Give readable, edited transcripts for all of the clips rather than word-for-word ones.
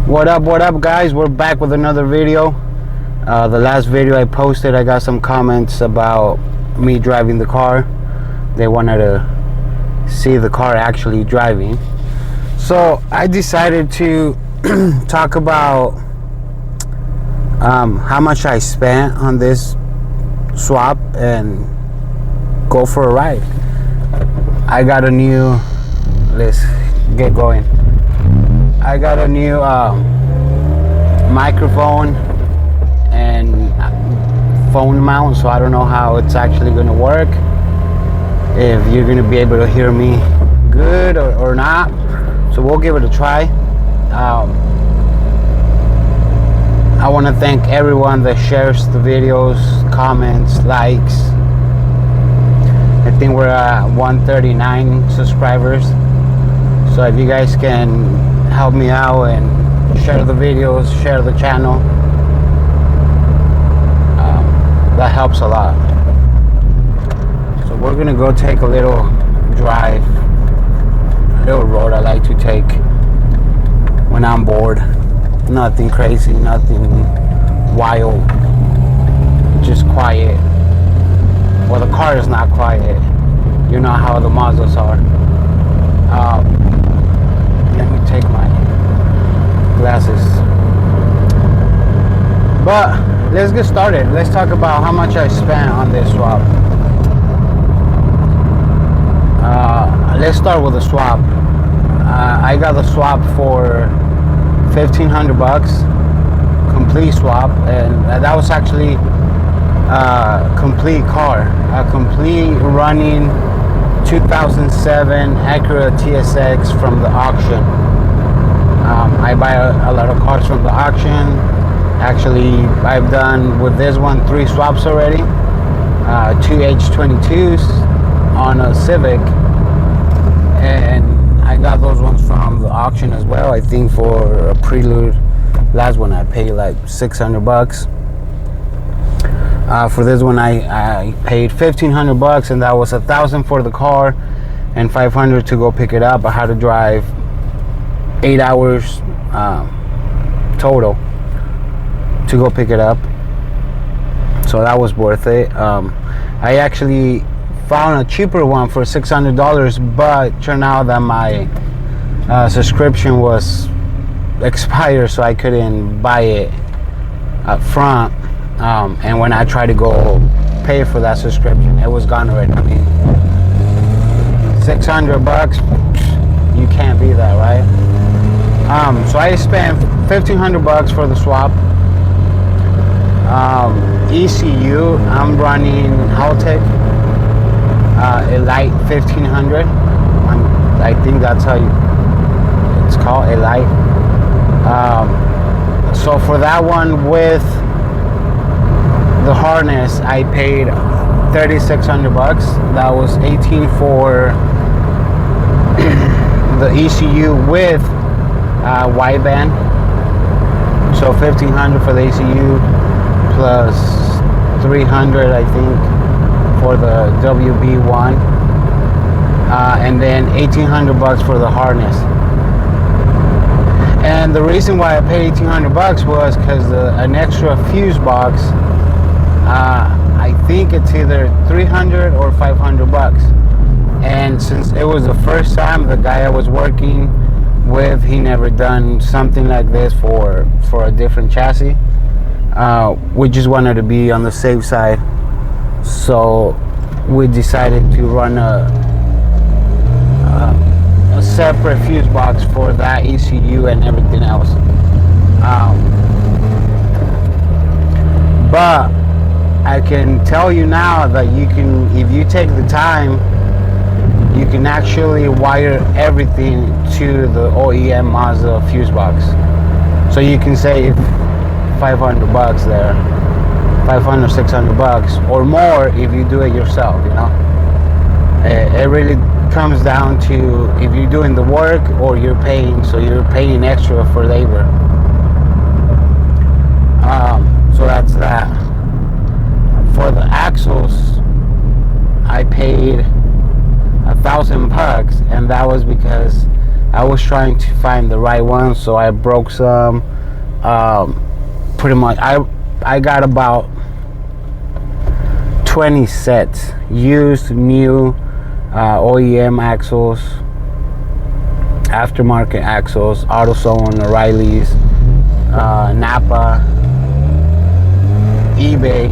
What up guys, we're back with another video. The last video I posted, I got some comments about me driving the car. They wanted to see the car actually driving, so I decided to talk about how much I spent on this swap and go for a ride. I got a new, let's get going. I got a new microphone and phone mount, so I don't know how it's actually going to work, if you're going to be able to hear me good or not, so we'll give it a try. I want to thank everyone that shares the videos, comments, likes. I think we're at 139 subscribers, so if you guys can help me out and share the videos, share the channel, that helps a lot. So we're gonna go take a little drive, a little road I like to take when I'm bored. Nothing crazy, nothing wild, just quiet. Well, the car is not quiet, you know how the Mazdas are. Let me take my glasses. But let's get started. Let's talk about how much I spent on this swap. Let's start with the swap. I got the swap for $1,500, complete swap, and that was actually a complete car, a complete running 2007 Acura TSX from the auction. I buy a lot of cars from the auction. Actually, I've done with this one 3 swaps already. 2 H22s on a Civic, and I got those ones from the auction as well. I think for a Prelude, last one I paid like $600. For this one I paid $1,500, and that was $1,000 for the car and $500 to go pick it up. I had to drive 8 hours total to go pick it up, so that was worth it. I actually found a cheaper one for $600, but turned out that my subscription was expired, so I couldn't buy it up front. And when I tried to go pay for that subscription, it was gone already. I mean, $600, you can't beat that, right? So I spent $1,500 for the swap. ECU, I'm running Haltech Elite 1500. I think that's how it's called, Elite. So for that one with the harness, I paid $3,600. That was $18 for the ECU with wideband. So $1,500 for the ECU plus $300, I think, for the WB1, and then $1,800 for the harness. And the reason why I paid $1,800 was because an extra fuse box. I think it's either $300 or $500. And since it was the first time, the guy I was working with, he never done something like this for a different chassis. We just wanted to be on the safe side, so we decided to run a separate fuse box for that ECU and everything else. But I can tell you now that you can, if you take the time, you can actually wire everything to the OEM Mazda fuse box. So you can save $500 there, $500, $600 or more if you do it yourself, you know. It really comes down to if you're doing the work or you're paying, so you're paying extra for labor. So that's that. For the axles, I paid $1,000, and that was because I was trying to find the right one, so I broke some. Pretty much, I got about 20 sets, used, new, OEM axles, aftermarket axles, AutoZone, O'Reilly's, Napa, eBay,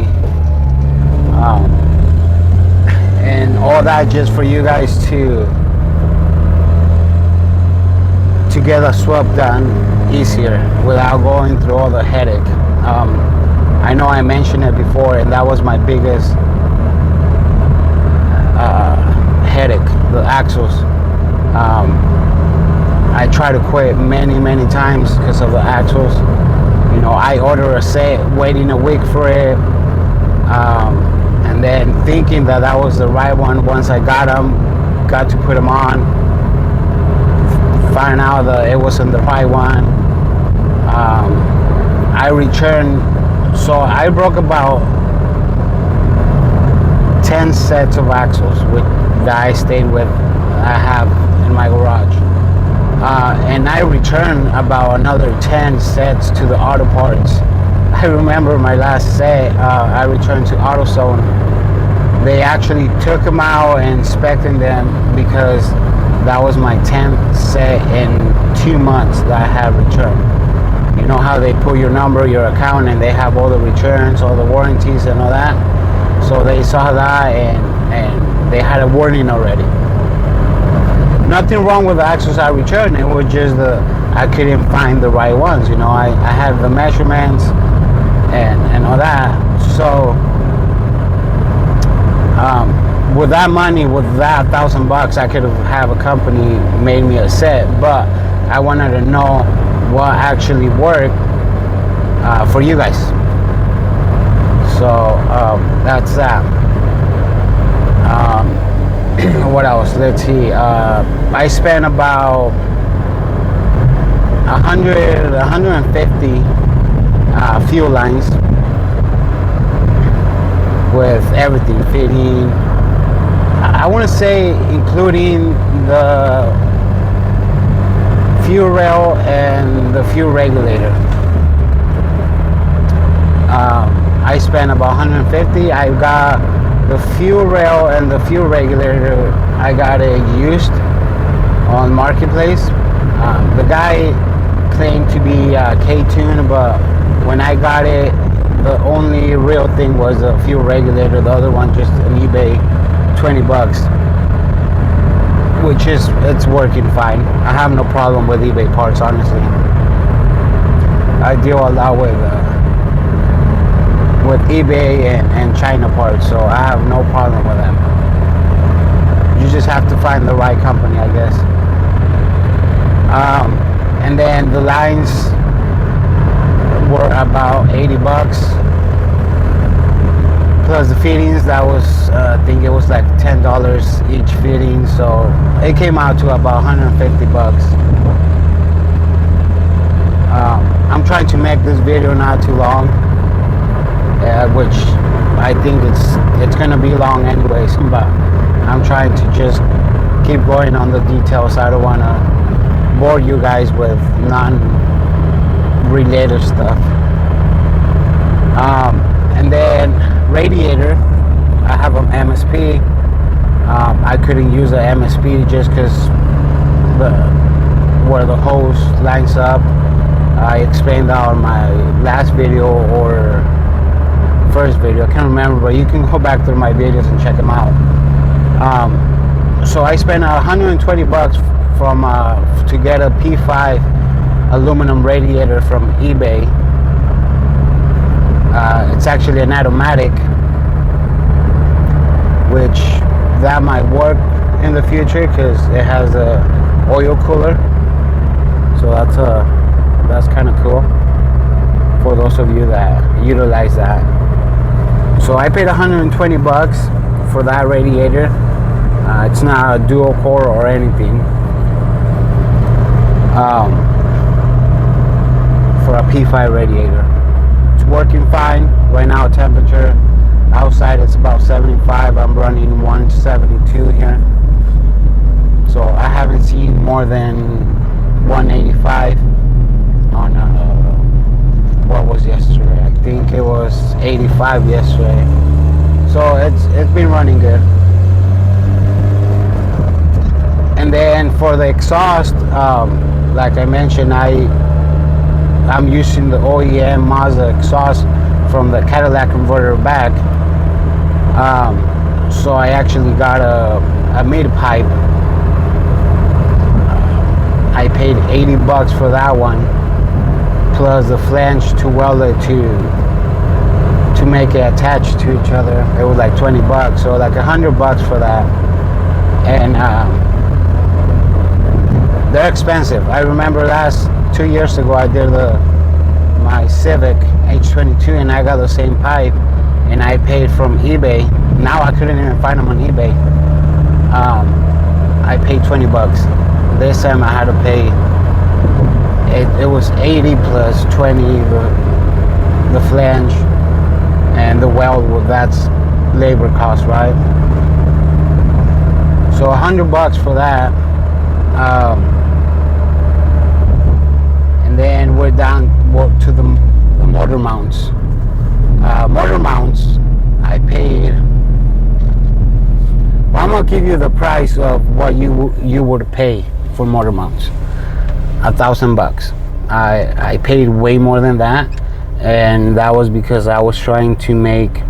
and all that just for you guys to get a swap done easier without going through all the headache. I know I mentioned it before, and that was my biggest headache, the axles. I tried to quit many times because of the axles. You know, I ordered a set, waiting a week for it, and then thinking that was the right one. Once I got to put them on, find out that it wasn't the right one. I returned, so I broke about 10 sets of axles that I stayed with, I have in my garage. And I returned about another 10 sets to the auto parts. I remember my last set, I returned to AutoZone. They actually took them out and inspected them because that was my 10th set in 2 months that I had returned. You know how they put your number, your account, and they have all the returns, all the warranties and all that? So they saw that and they had a warning already. Nothing wrong with the axles I returned. It was just I couldn't find the right ones. You know, I had the measurements and all that. So with that money, with that $1,000, I could have a company made me a set. But I wanted to know what actually worked for you guys. So that's that. What else? Let's see. I spent about 150 fuel lines with everything, fitting. I want to say including the fuel rail and the fuel regulator. I spent about 150. I got the fuel rail and the fuel regulator. I got it used on Marketplace. The guy claimed to be K-tune, but when I got it, the only real thing was the fuel regulator. The other one just on eBay, $20, which it's working fine. I have no problem with eBay parts, honestly. I deal a lot with eBay and China parts, so I have no problem with them. You just have to find the right company, I guess. And then the lines were about $80 plus the fittings. That was I think it was like $10 each fitting, so it came out to about $150. I'm trying to make this video not too long, which I think it's gonna be long anyways, but I'm trying to just keep going on the details. I don't want to bore you guys with non-related stuff. And then radiator, I have an MSP. I couldn't use the MSP just because where the hose lines up. I explained that on my last video or first video, I can't remember, but you can go back through my videos and check them out. So I spent $120 from to get a P5 aluminum radiator from eBay. It's actually an automatic, which that might work in the future because it has a oil cooler. So that's kind of cool for those of you that utilize that. So I paid $120 for that radiator. It's not a dual core or anything. For a P5 radiator, it's working fine right now. Temperature outside it's about 75. I'm running 172 here, So I haven't seen more than 185 on what was yesterday. I think it was 85 yesterday. So it's been running good. And then for the exhaust, like I mentioned, I'm using the OEM Mazda exhaust from the Cadillac converter back. So I actually got a mid pipe. I paid $80 for that one, plus the flange to weld it to make it attach to each other. It was like $20, so like $100 for that. And they're expensive. I remember 2 years ago I did my Civic H22 and I got the same pipe and I paid from eBay. Now I couldn't even find them on eBay. I paid $20. This time I had to pay, it was 80 plus 20 the flange and the weld. That's labor cost, right? So $100 for that. And then we're down to the motor mounts. Motor mounts, I paid. Well, I'm gonna give you the price of what you would pay for motor mounts. $1,000. I paid way more than that, and that was because I was trying to make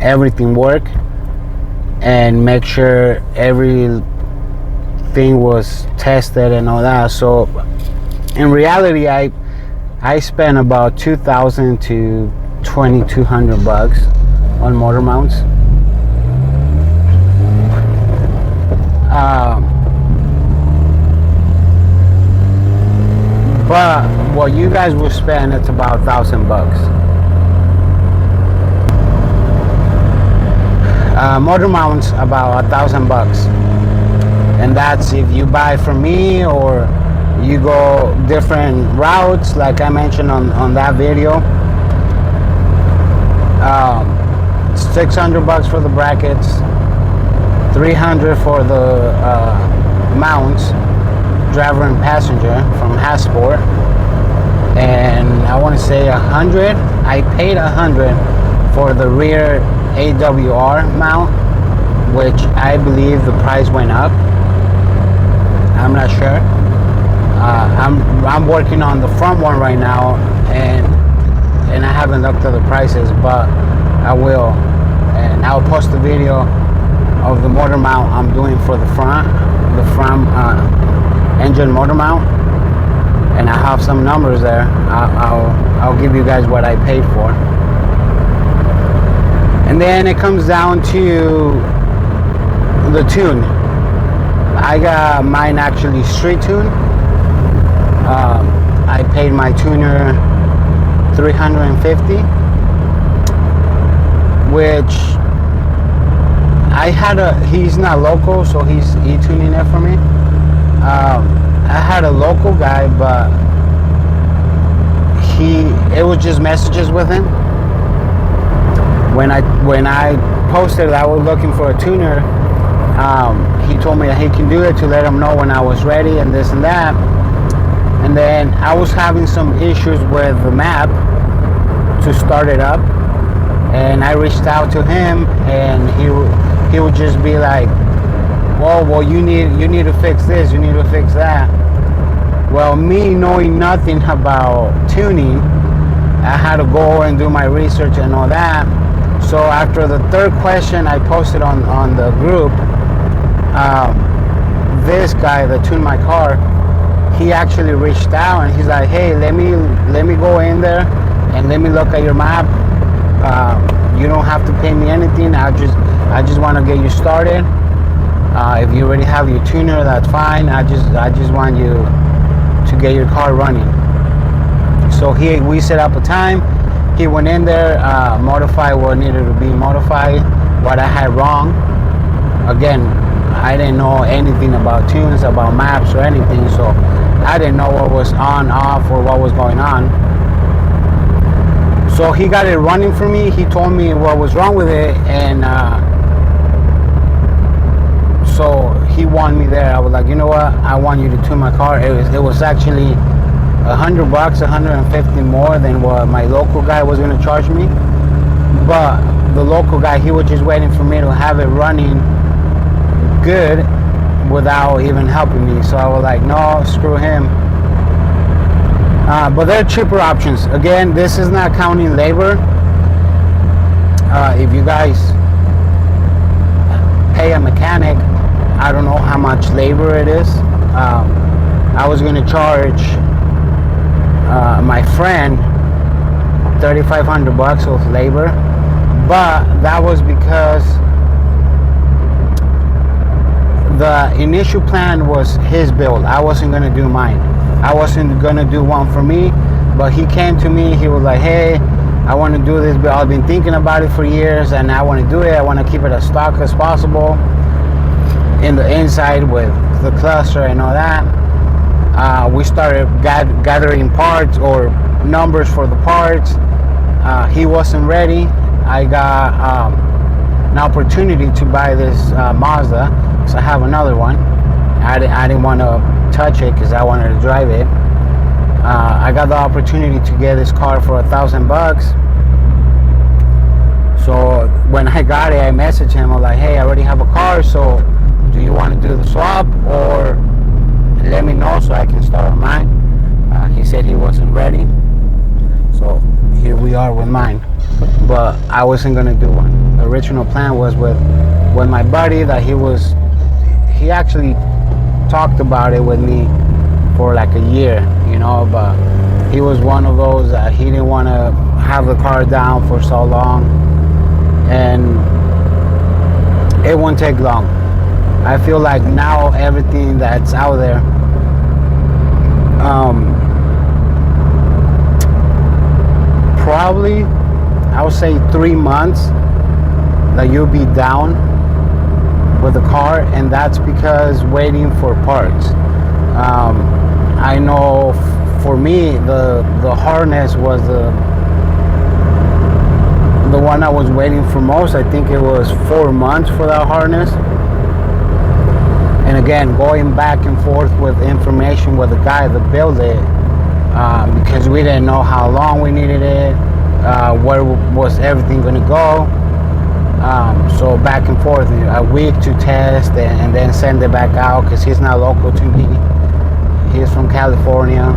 everything work and make sure everything was tested and all that. So in reality, I spent about $2,000 to $2,200 on motor mounts. But what you guys will spend, it's about $1,000. Motor mounts about $1,000, and that's if you buy from me or you go different routes, like I mentioned on that video. $600 for the brackets, $300 for the mounts, driver and passenger from Hasport, and I want to say $100. I paid $100 for the rear AWR mount, which I believe the price went up. I'm not sure. I'm working on the front one right now, and I haven't looked at the prices, but I will, and I'll post the video of the motor mount I'm doing for the front engine motor mount, and I have some numbers there. I'll give you guys what I paid for. And then it comes down to the tune. I got mine actually street tune. I paid my tuner $350, which he's not local, so he's tuning it for me. I had a local guy, but it was just messages with him. When I posted I was looking for a tuner, he told me that he can do it, to let him know when I was ready and this and that. And then I was having some issues with the map to start it up, and I reached out to him, and he would just be like, well, you need to fix this, you need to fix that. Well, me knowing nothing about tuning, I had to go and do my research and all that. So after the third question I posted on the group, this guy that tuned my car, he actually reached out and he's like, hey, let me go in there and let me look at your map. You don't have to pay me anything. I just want to get you started. If you already have your tuner, that's fine. I just want you to get your car running. So we set up a time. He went in there, modified what needed to be modified, what I had wrong. Again, I didn't know anything about tunes, about maps or anything, so I didn't know what was on, off, or what was going on. So he got it running for me. He told me what was wrong with it, and So he wanted me there. I was like, you know what? I want you to tune my car. It was actually $100, 150 more than what my local guy was gonna charge me. But the local guy, he was just waiting for me to have it running good without even helping me. So I was like, no, screw him. But there are cheaper options. Again, this is not counting labor. If you guys pay a mechanic, I don't know how much labor it is. I was gonna charge my friend $3,500 of labor, but that was because the initial plan was his build. I wasn't gonna do mine. I wasn't gonna do one for me, but he came to me. He was like, hey, I want to do this, but I've been thinking about it for years, and I want to do it. I want to keep it as stock as possible in the inside with the cluster and all that. We started gathering parts or numbers for the parts. He wasn't ready. I got an opportunity to buy this Mazda, because I have another one. I didn't want to touch it because I wanted to drive it. I got the opportunity to get this car for $1,000. So when I got it, I messaged him. I was like, hey, I already have a car, so do you want to do the swap, or let me know so I can start on mine? He said he wasn't ready, so here we are with mine. But I wasn't gonna do one. The original plan was with my buddy that he actually talked about it with me for like a year, you know, but he was one of those that he didn't want to have the car down for so long, and it won't take long. I feel like now everything that's out there, probably I would say 3 months that you'll be down with the car, and that's because waiting for parts. I know for me the harness was the one I was waiting for most. I think it was 4 months for that harness. And again, going back and forth with information with the guy that built it, because we didn't know how long we needed it, where was everything going to go. So back and forth, a week to test and then send it back out, because he's not local to me. He's from California.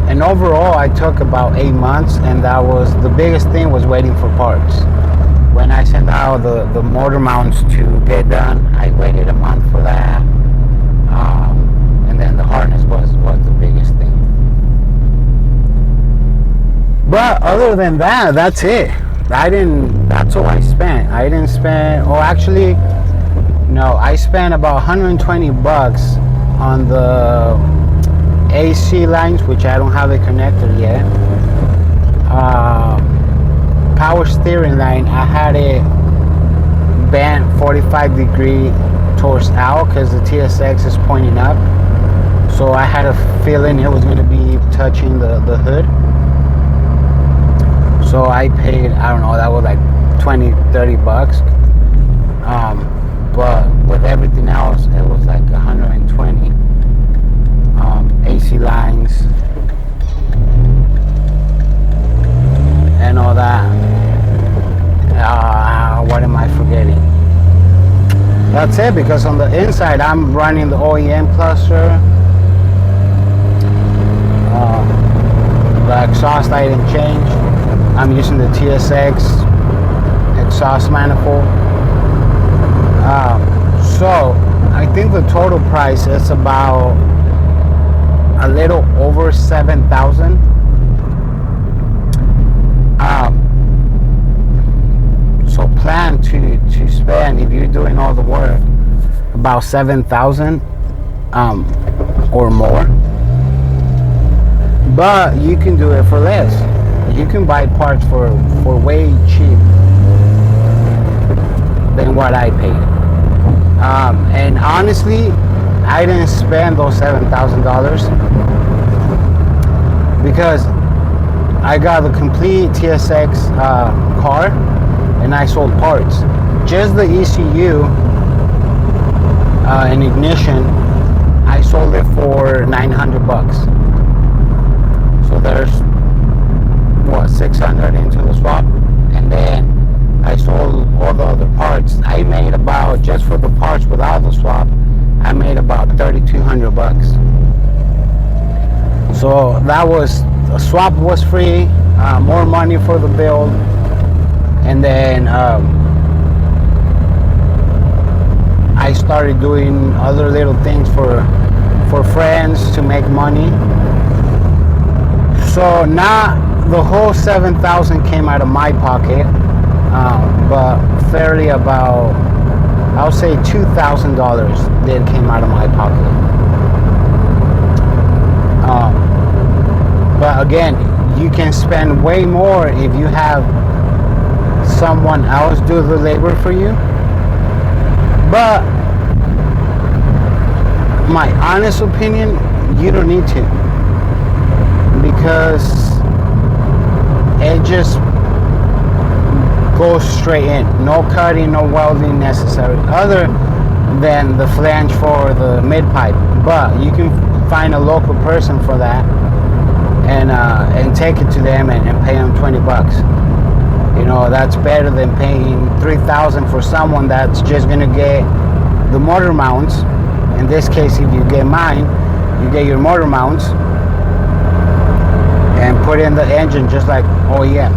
And overall I took about 8 months, and that was the biggest thing, was waiting for parts. When I sent out the motor mounts to get done, I waited a month for that. And then the harness was the biggest thing. But other than that, that's it. That's all I spent. I didn't spend, actually, no, I spent about $120 on the AC lines, which I don't have it connected yet. Power steering line, I had it bent 45 degree towards out because the TSX is pointing up. So I had a feeling it was going to be touching the hood. So I paid, I don't know, that was like $20-$30. But with everything else, it was like $120. AC lines and all that. What am I forgetting? That's it, because on the inside I'm running the OEM cluster. The exhaust I didn't change. I'm using the TSX exhaust manifold. So I think the total price is about a little over $7,000. So plan to spend, if you're doing all the work, about $7,000 or more. But you can do it for less. You can buy parts for way cheap than what I paid. And honestly, I didn't spend those $7,000 because I got the complete TSX car, and I sold parts. Just the ECU and ignition, I sold it for $900. So there's what, 600 into the swap, and then I sold all the other parts. I made about, just for the parts without the swap, I made about $3,200. So that was, the swap was free, more money for the build, and then I started doing other little things for friends to make money. So now the whole 7,000 came out of my pocket, but fairly about, I'll say $2,000 did came out of my pocket. But again, you can spend way more if you have someone else do the labor for you. But my honest opinion, you don't need to, because it just goes straight in. No cutting, no welding necessary, other than the flange for the mid pipe. But you can find a local person for that, and take it to them and pay them $20. You know, that's better than paying $3,000 for someone that's just gonna get the motor mounts. In this case, if you get mine, you get your motor mounts and put in the engine just like OEM,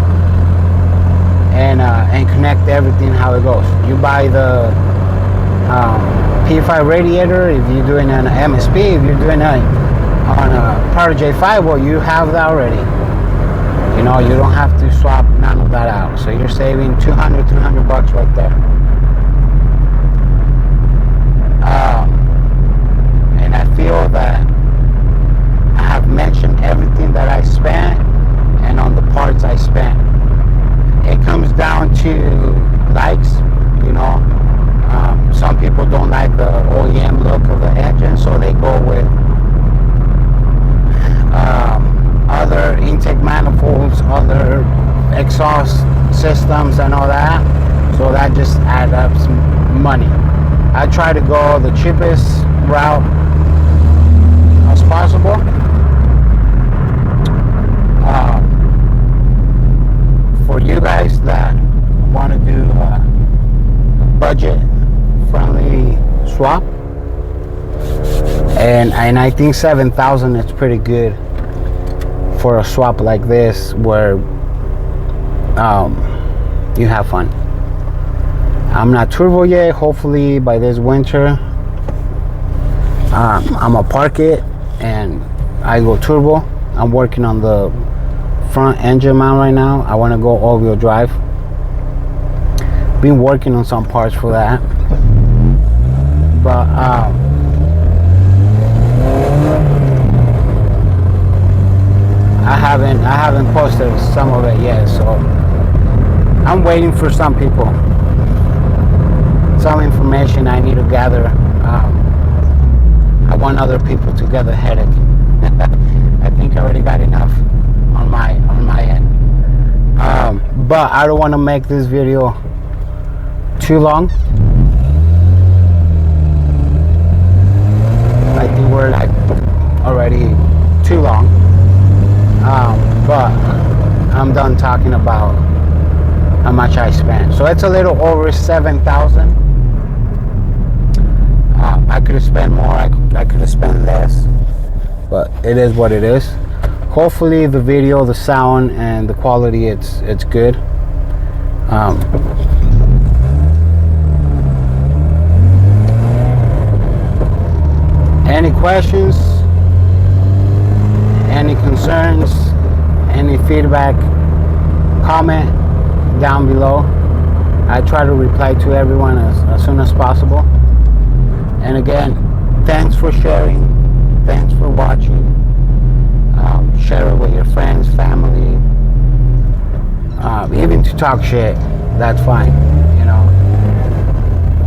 and connect everything how it goes. You buy the P5 radiator if you're doing an MSP. If you're doing it on a Power J5, well, you have that already. You know, you don't have to swap none of that out. So you're saving $200, $300 right there. And I feel that I have mentioned everything that I spent, and on the parts I spent. It comes down to likes, you know. Some people don't like the OEM look of the engine, so they go with other intake manifolds, other exhaust systems and all that. So that just adds up some money. I try to go the cheapest route as possible. For you guys that want to do a budget friendly swap, and I think 7,000 is pretty good for a swap like this, where you have fun. I'm not turbo yet. Hopefully by this winter, I'm gonna park it and I go turbo. I'm working on the front engine mount right now. I want to go all-wheel drive. Been working on some parts for that, but I haven't posted some of it yet, so I'm waiting for some people, some information I need to gather. I want other people to get the headache. I think I already got enough on my end. But I don't want to make this video too long. I think we're like already too long. But I'm done talking about how much I spent. So it's a little over 7,000. I could have spent more. I could have spent less. But it is what it is. Hopefully the video, the sound, and the quality, it's good. Any questions? Any concerns? Any feedback? Comment down below. I try to reply to everyone as soon as possible. And again, thanks for sharing. Thanks for watching. Share it with your friends, family. Even to talk shit, that's fine. You know.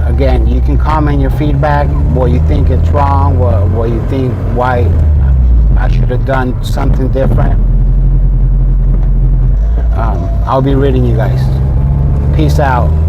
Again, you can comment your feedback, what you think it's wrong, what you think, why I should have done something different. I'll be reading you guys. Peace out.